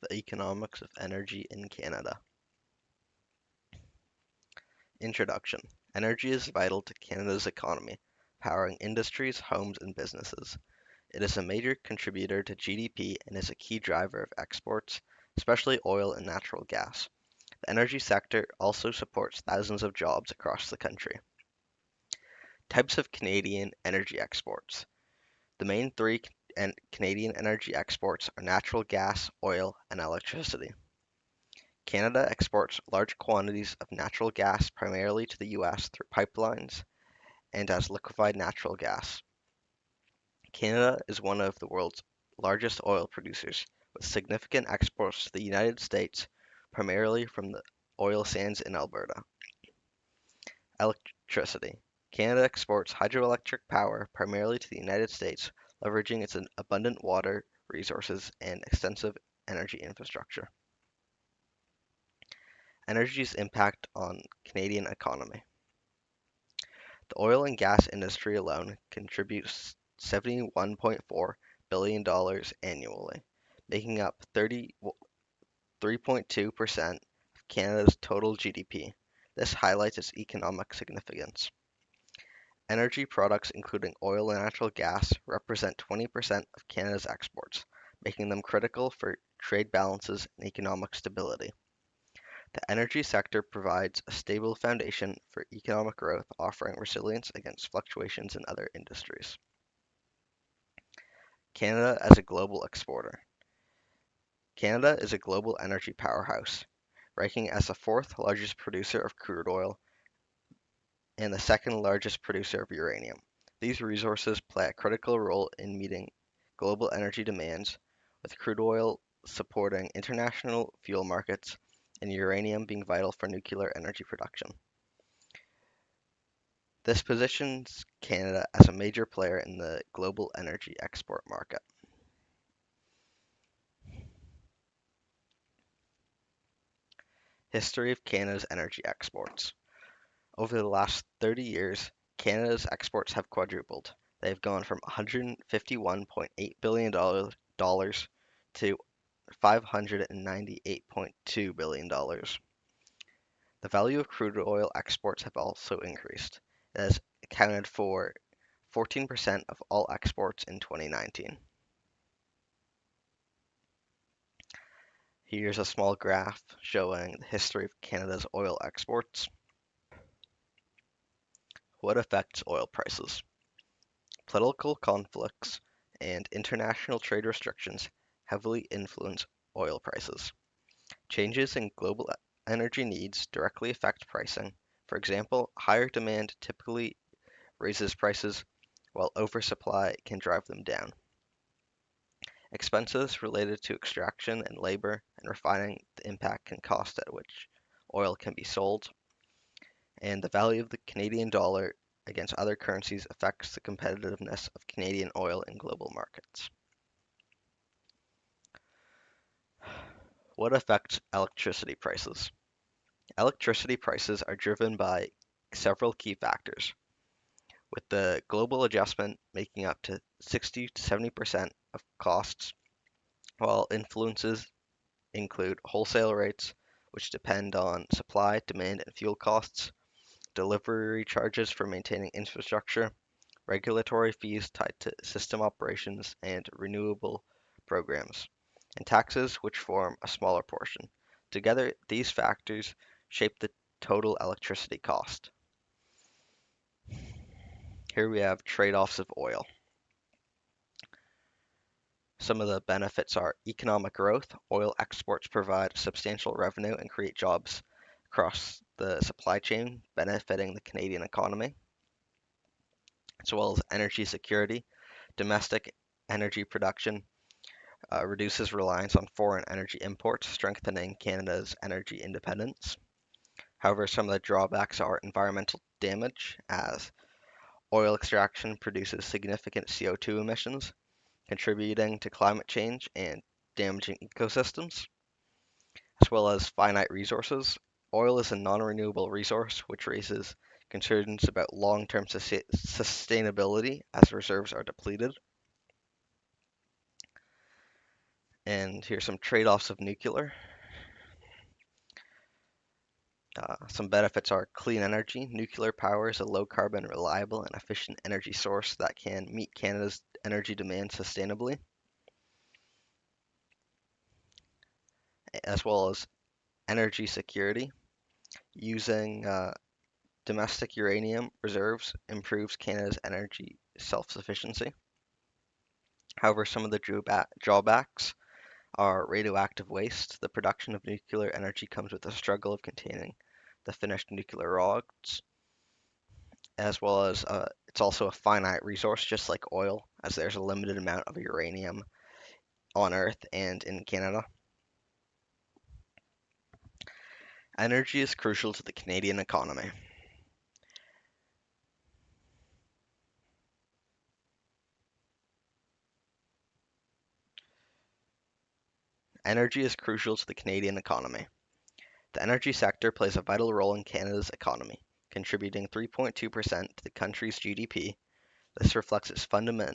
The economics of energy in Canada. Introduction. Energy is vital to Canada's economy, powering industries, homes, and businesses. It is a major contributor to GDP and is a key driver of exports, especially oil and natural gas. The energy sector also supports thousands of jobs across the country. Types of Canadian energy exports. The main three Canadian energy exports are natural gas, oil, and electricity. Canada exports large quantities of natural gas primarily to the US through pipelines and as liquefied natural gas. Canada is one of the world's largest oil producers, with significant exports to the United States, primarily from the oil sands in Alberta. Electricity. Canada exports hydroelectric power primarily to the United States, leveraging its abundant water resources and extensive energy infrastructure. Energy's impact on Canadian economy. The oil and gas industry alone contributes $71.4 billion annually, making up 33.2% of Canada's total GDP. This highlights its economic significance. Energy products, including oil and natural gas, represent 20% of Canada's exports, making them critical for trade balances and economic stability. The energy sector provides a stable foundation for economic growth, offering resilience against fluctuations in other industries. Canada as a global exporter. Canada is a global energy powerhouse, ranking as the fourth largest producer of crude oil and the second largest producer of uranium. These resources play a critical role in meeting global energy demands, with crude oil supporting international fuel markets and uranium being vital for nuclear energy production. This positions Canada as a major player in the global energy export market. History of Canada's energy exports. Over the last 30 years, Canada's exports have quadrupled. They have gone from $151.8 billion to $598.2 billion. The value of crude oil exports have also increased. It has accounted for 14% of all exports in 2019. Here's a small graph showing the history of Canada's oil exports. What affects oil prices? Political conflicts and international trade restrictions heavily influence oil prices. Changes in global energy needs directly affect pricing. For example, higher demand typically raises prices, while oversupply can drive them down. Expenses related to extraction and labor and refining the impact and cost at which oil can be sold, and the value of the Canadian dollar against other currencies affects the competitiveness of Canadian oil in global markets. What affects electricity prices? Electricity prices are driven by several key factors, with the global adjustment making up to 60 to 70% of costs, while influences include wholesale rates, which depend on supply, demand, and fuel costs, delivery charges for maintaining infrastructure, regulatory fees tied to system operations and renewable programs, and taxes, which form a smaller portion. Together, these factors shape the total electricity cost. Here we have trade-offs of oil. Some of the benefits are economic growth. Oil exports provide substantial revenue and create jobs across the supply chain, benefiting the Canadian economy, as well as energy security. Domestic energy production reduces reliance on foreign energy imports, strengthening Canada's energy independence. However, some of the drawbacks are environmental damage, as oil extraction produces significant CO2 emissions, contributing to climate change and damaging ecosystems, as well as finite resources. Oil is a non-renewable resource, which raises concerns about long-term sustainability as reserves are depleted. And here's some trade-offs of nuclear. Some benefits are clean energy. Nuclear power is a low-carbon, reliable, and efficient energy source that can meet Canada's energy demand sustainably, as well as energy security. Using domestic uranium reserves improves Canada's energy self-sufficiency. However, some of the drawbacks are radioactive waste. The production of nuclear energy comes with the struggle of containing the finished nuclear rods, as well as it's also a finite resource, just like oil, as there's a limited amount of uranium on Earth and in Canada. Energy is crucial to the Canadian economy. Energy is crucial to the Canadian economy. The energy sector plays a vital role in Canada's economy, contributing 3.2% to the country's GDP. This reflects its fundamental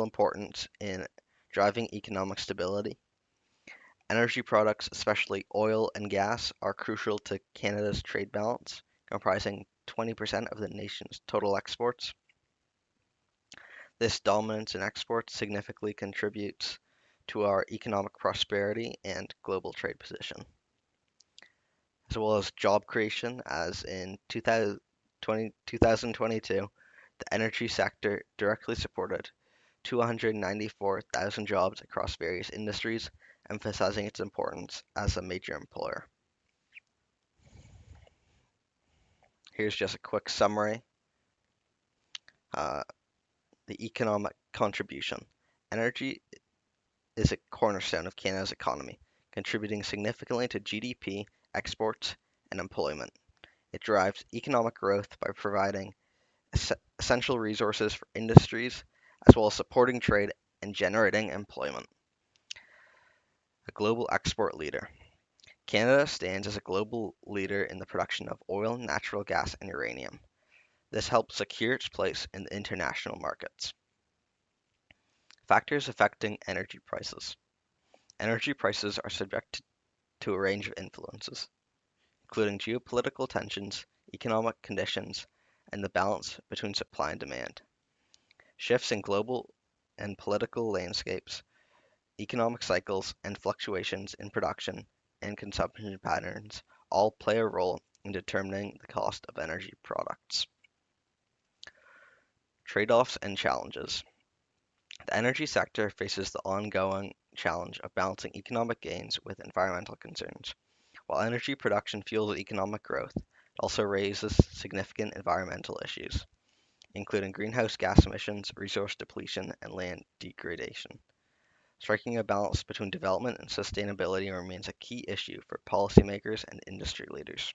importance in driving economic stability. Energy products, especially oil and gas, are crucial to Canada's trade balance, comprising 20% of the nation's total exports. This dominance in exports significantly contributes to our economic prosperity and global trade position, as well as job creation, as in 2022, the energy sector directly supported 294,000 jobs across various industries, emphasizing its importance as a major employer. Here's just a quick summary. Uh, the economic contribution. Energy is a cornerstone of Canada's economy, contributing significantly to GDP, exports, and employment. It drives economic growth by providing essential resources for industries, as well as supporting trade and generating employment. A global export leader. Canada stands as a global leader in the production of oil, natural gas, and uranium. This helps secure its place in the international markets. Factors affecting energy prices. Energy prices are subject to a range of influences, including geopolitical tensions, economic conditions, and the balance between supply and demand. Shifts in global and political landscapes, economic cycles, and fluctuations in production and consumption patterns all play a role in determining the cost of energy products. Trade-offs and challenges. The energy sector faces the ongoing challenge of balancing economic gains with environmental concerns. While energy production fuels economic growth, it also raises significant environmental issues, including greenhouse gas emissions, resource depletion, and land degradation. Striking a balance between development and sustainability remains a key issue for policymakers and industry leaders.